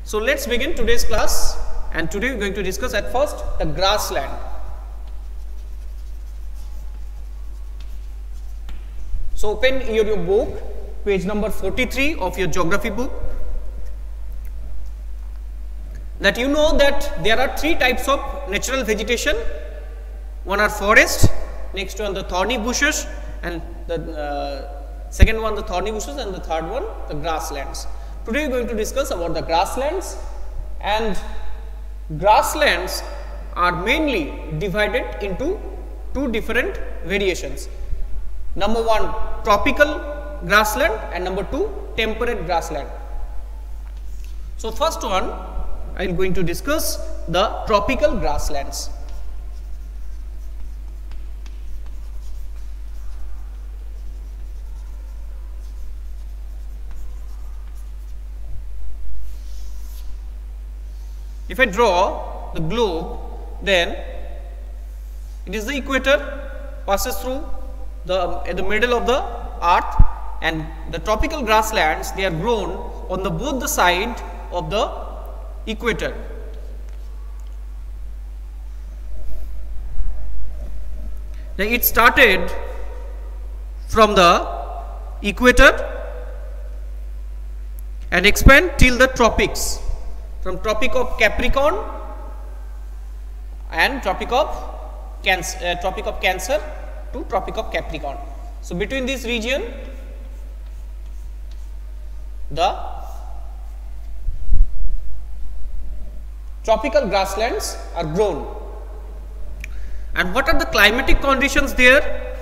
So let's begin today's class, and today we are going to discuss at first the grassland. So open your book, page number 43 of your geography book. That you know that there are three types of natural vegetation. One are forest, next one the thorny bushes, and the second one the thorny bushes, and the third one the grasslands. Today we are going to discuss about the grasslands, and grasslands are mainly divided into two different variations. Number one, tropical grassland, and number two, temperate grassland. So first one, I am going to discuss the tropical grasslands. If I draw the globe, then it is the equator, passes through the middle of the earth, and the tropical grasslands, they are grown on the both the side of the equator. Now it started from the equator and expand till the tropics, from Tropic of Capricorn and Tropic of Cancer to Tropic of Capricorn. So between this region, the tropical grasslands are grown. And what are the climatic conditions there?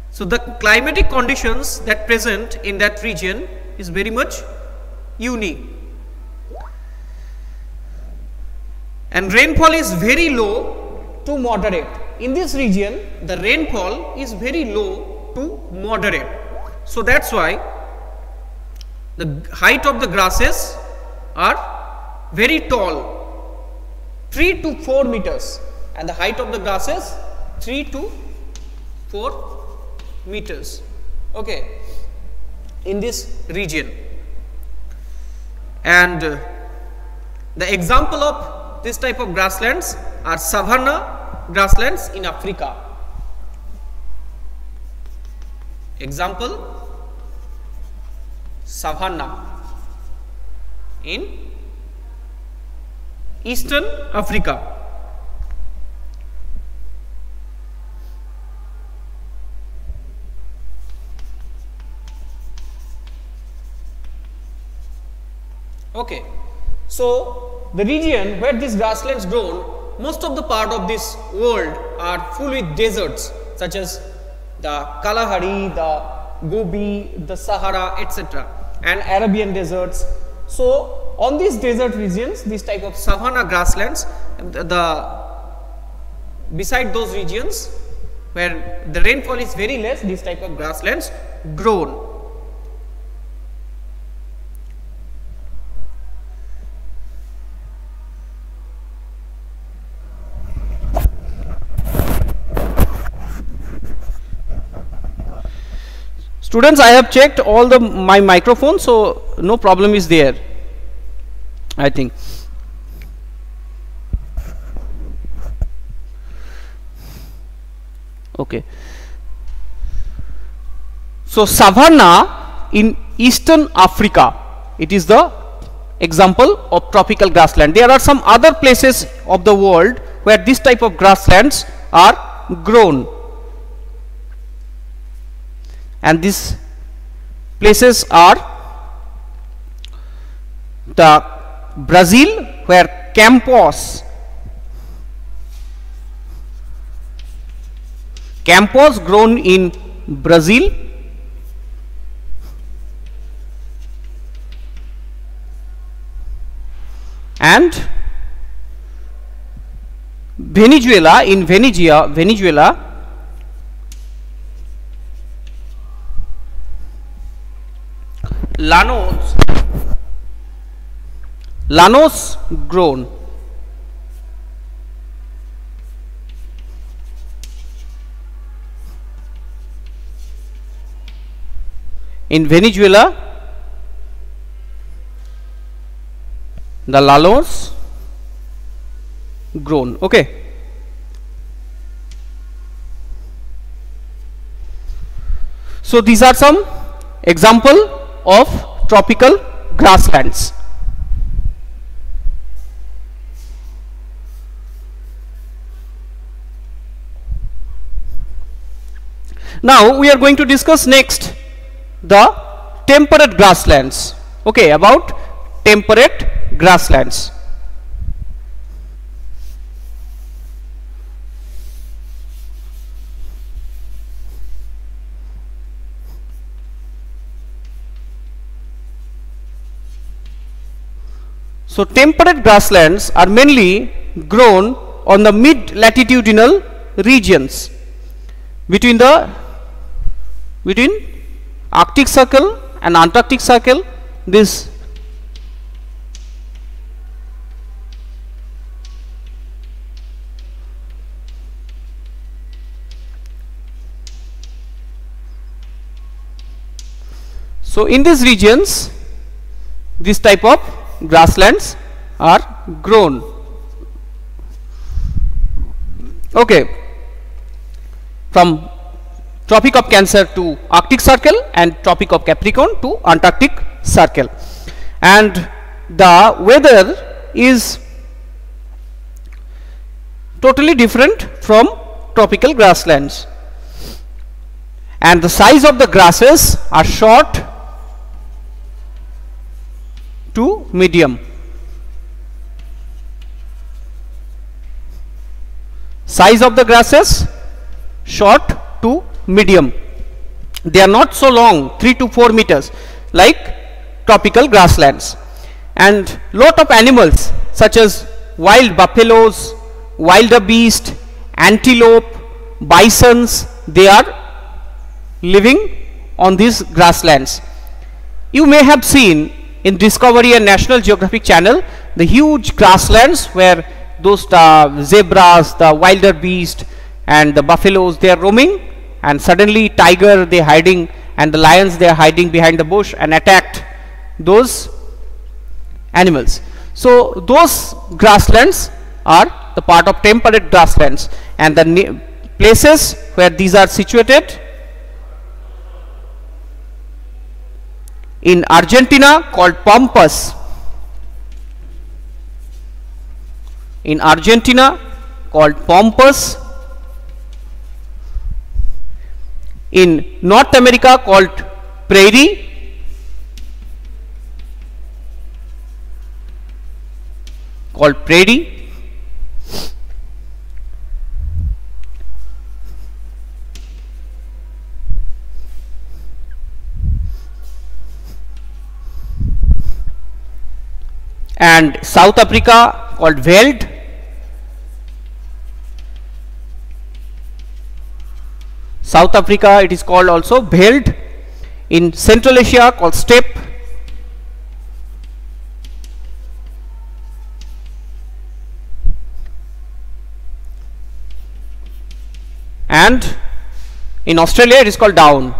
So the climatic conditions that present in that region is very much unique, and rainfall is very low to moderate. In this region, the rainfall is very low to moderate. So that's why the height of the grasses are very tall, 3 to 4 meters, and the height of the grasses 3 to 4 meters. Okay, in this region. And the example of this type of grasslands are savanna grasslands in Africa. Example, savanna in Eastern Africa. Okay, so the region where these grasslands grown, most of the part of this world are full with deserts, such as the Kalahari, the Gobi, the Sahara, etc., and Arabian deserts. So on these desert regions, this type of savanna grasslands, beside those regions where the rainfall is very less, this type of grasslands grown. Students, I have checked all my microphones, so no problem is there, I think. Okay. So savanna in Eastern Africa, it is the example of tropical grassland. There are some other places of the world where this type of grasslands are grown. And these places are the Brazil, where Campos grown in Brazil, and Venezuela, in Venezuela, Llanos grown. In Venezuela the Lalors grown. Okay. So these are some example of tropical grasslands. Now we are going to discuss next the temperate grasslands. Okay, about temperate grasslands. So temperate grasslands are mainly grown on the mid-latitudinal regions between Arctic Circle and Antarctic Circle. This so in these regions, this type of grasslands are grown. Okay, from Tropic of Cancer to Arctic Circle and Tropic of Capricorn to Antarctic Circle, and the weather is totally different from tropical grasslands, and the size of the grasses are short to medium. Size of the grasses short to medium. They are not so long, 3 to 4 meters like tropical grasslands. And lot of animals such as wild buffaloes, wildebeest, antelope, bisons, they are living on these grasslands. You may have seen in Discovery and National Geographic Channel the huge grasslands where those zebras, the wildebeest and the buffaloes, they are roaming, and suddenly tiger they hiding and the lions they are hiding behind the bush and attacked those animals. So those grasslands are the part of temperate grasslands, and the places where these are situated in Argentina called Pampas, in Argentina called Pampas, in North America called prairie, and South Africa called veld, South Africa it is called also veld, in Central Asia called steppe, and in Australia it is called down.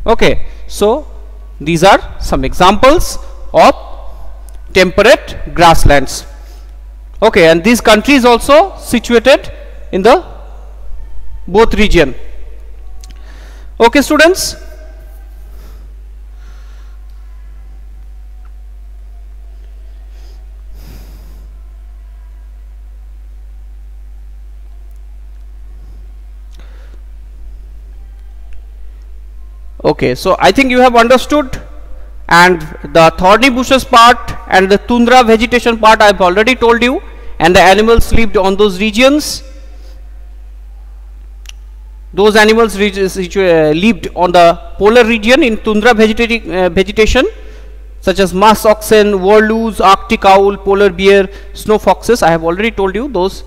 Okay, so these are some examples of temperate grasslands. Okay, and these countries also situated in the both region. Okay, students. Okay, so I think you have understood, and the thorny bushes part and the tundra vegetation part I have already told you, and the animals lived on those regions. Those animals lived on the polar region in tundra vegetation, such as musk oxen, warloos, arctic owl, polar bear, snow foxes. I have already told you those.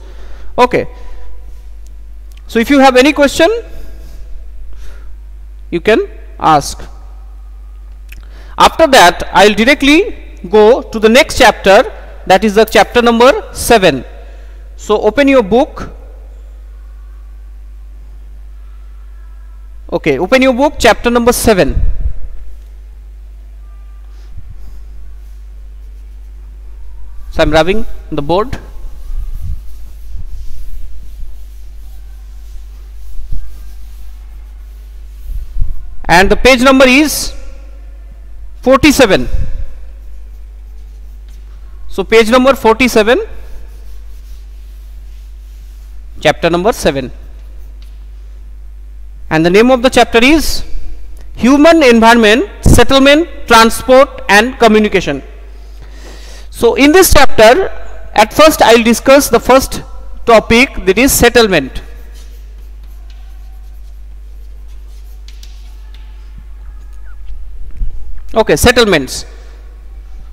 Okay, so if you have any question, you can ask. After that, I will directly go to the next chapter, that is the chapter number 7. So open your book Okay, open your book, chapter number 7. So I am rubbing the board. And the page number is 47. So page number 47, chapter number 7. And the name of the chapter is Human Environment, Settlement, Transport and Communication. So in this chapter, at first I will discuss the first topic, that is settlement. Okay, settlements.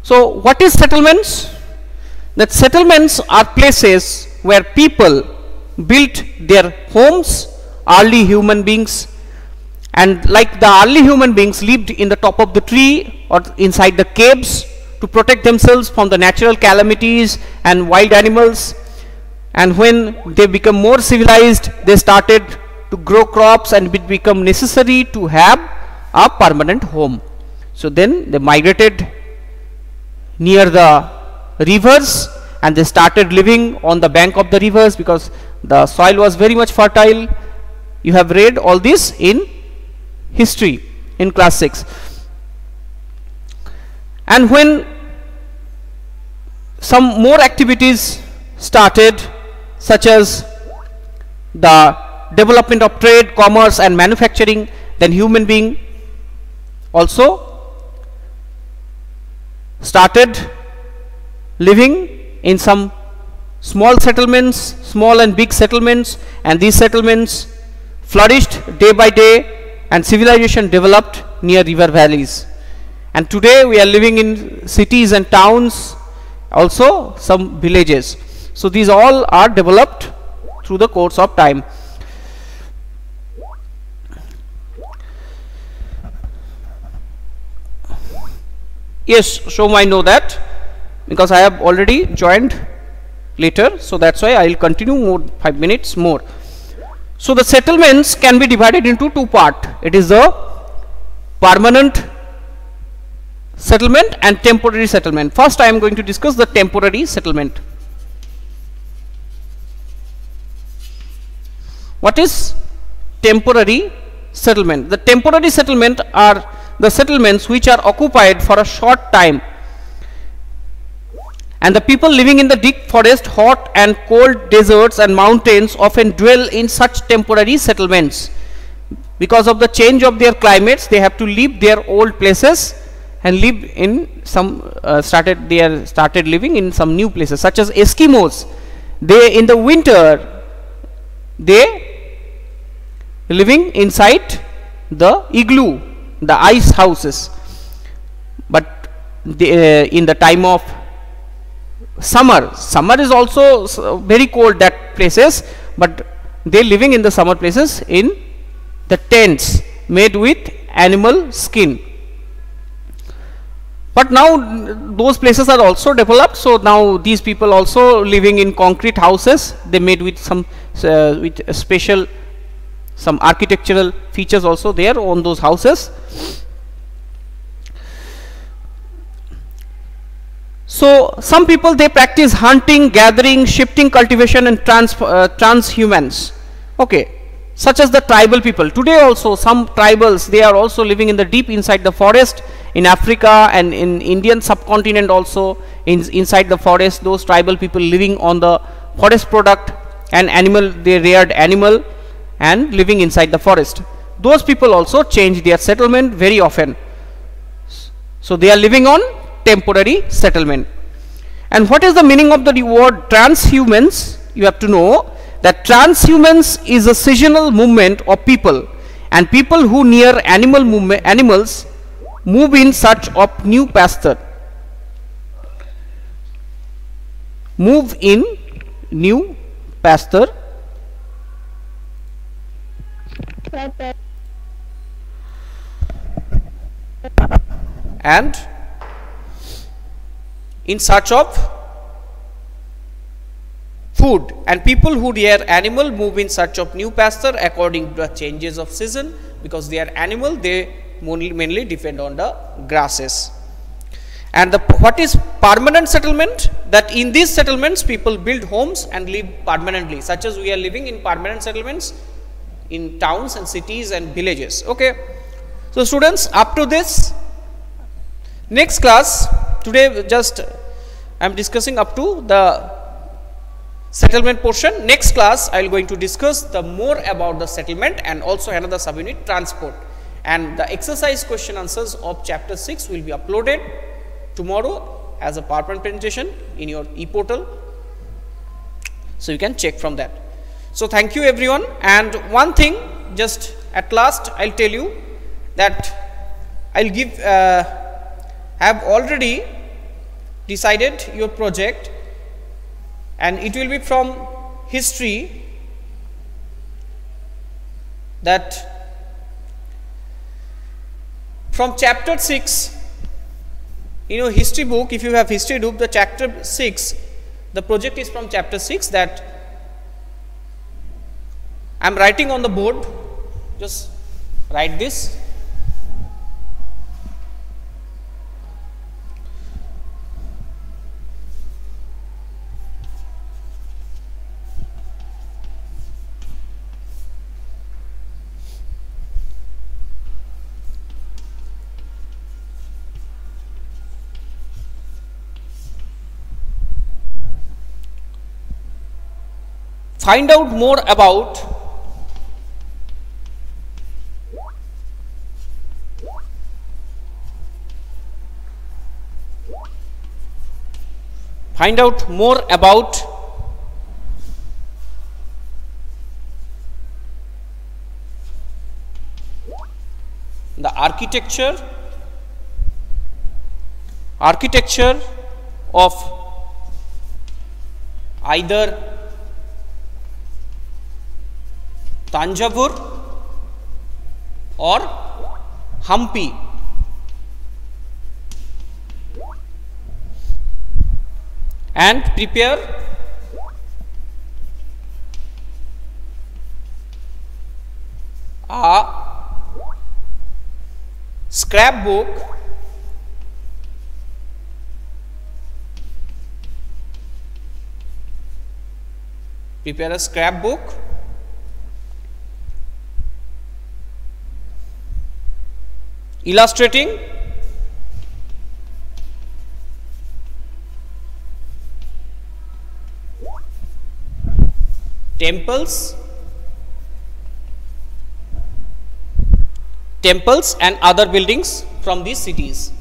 So what is settlements? That settlements are places where people built their homes, early human beings, and like the early human beings lived in the top of the tree or inside the caves to protect themselves from the natural calamities and wild animals. And when they become more civilized, they started to grow crops and it become necessary to have a permanent home. So then they migrated near the rivers and they started living on the bank of the rivers because the soil was very much fertile. You have read all this in history in class 6. And when some more activities started, such as the development of trade, commerce and manufacturing, then human being also started living in some small settlements, small and big settlements, and these settlements flourished day by day and civilization developed near river valleys. And today we are living in cities and towns, also some villages. So these all are developed through the course of time. Yes, so I know that because I have already joined later, so that's why I will continue more 5 minutes more. So the settlements can be divided into two parts. It is the permanent settlement and temporary settlement. First I am going to discuss the temporary settlement. What is temporary settlement? The temporary settlement are the settlements which are occupied for a short time, and the people living in the deep forest, hot and cold deserts and mountains often dwell in such temporary settlements. Because of the change of their climates, they have to leave their old places and live in some started living in some new places, such as Eskimos. They in the winter they living inside the igloo, the ice houses, but they, in the time of summer is also very cold that places, but they living in the summer places in the tents made with animal skin. But now those places are also developed, so now these people also living in concrete houses, they made with some with special some architectural features also there on those houses. So some people they practice hunting, gathering, shifting, cultivation and transhumance. Okay, such as the tribal people. Today also some tribals, they are also living in the deep inside the forest in Africa and in Indian subcontinent also, inside the forest. Those tribal people living on the forest product and animal, they reared animal and living inside the forest. Those people also change their settlement very often. So they are living on temporary settlement. And what is the meaning of the word transhumance? You have to know that transhumance is a seasonal movement of people, and people who near animals move in search of new pasture. Move in new pasture. And in search of food, and people who rear animal move in search of new pasture according to the changes of season. because they are animal, they mainly depend on the grasses. And what is permanent settlement? That in these settlements people build homes and live permanently, such as we are living in permanent settlements in towns and cities and villages. Okay. So students, up to this, next class, today just I am discussing up to the settlement portion. Next class I will going to discuss the more about the settlement and also another subunit, transport, and the exercise question answers of chapter 6 will be uploaded tomorrow as a PowerPoint presentation in your e-portal, so you can check from that. So thank you everyone. And one thing, just at last I will tell you that I will give have already decided your project, and it will be from history. That from chapter 6, history book, if you have history book, the chapter 6, the project is from chapter 6, that I am writing on the board, just write this. Find out more about the architecture of either Tanjavur or Hampi, and prepare a scrapbook illustrating temples and other buildings from these cities.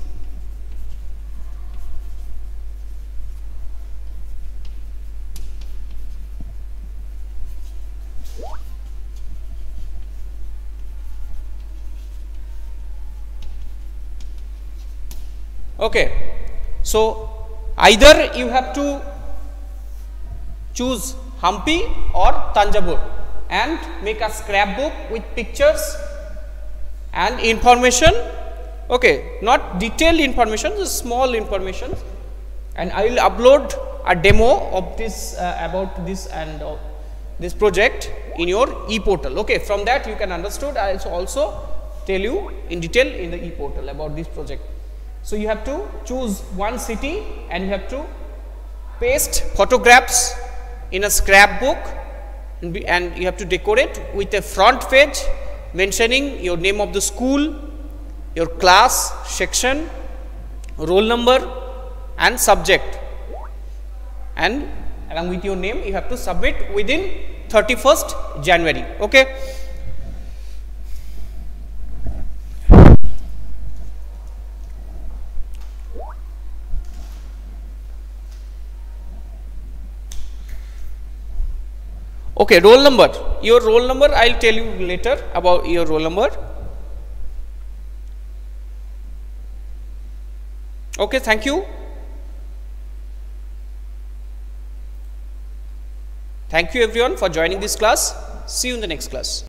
Okay. So either you have to choose Hampi or Tanjavur and make a scrapbook with pictures and information. Okay, not detailed information, just small information, and I will upload a demo of this about this and this project in your e-portal. Okay, from that you can understood. I also tell you in detail in the e-portal about this project. So you have to choose one city and you have to paste photographs in a scrapbook, and you have to decorate with a front page mentioning your name of the school, your class, section, roll number and subject, and along with your name you have to submit within 31st January. Okay. Okay, roll number. Your roll number I will tell you later about your roll number. Okay, thank you. Thank you everyone for joining this class. See you in the next class.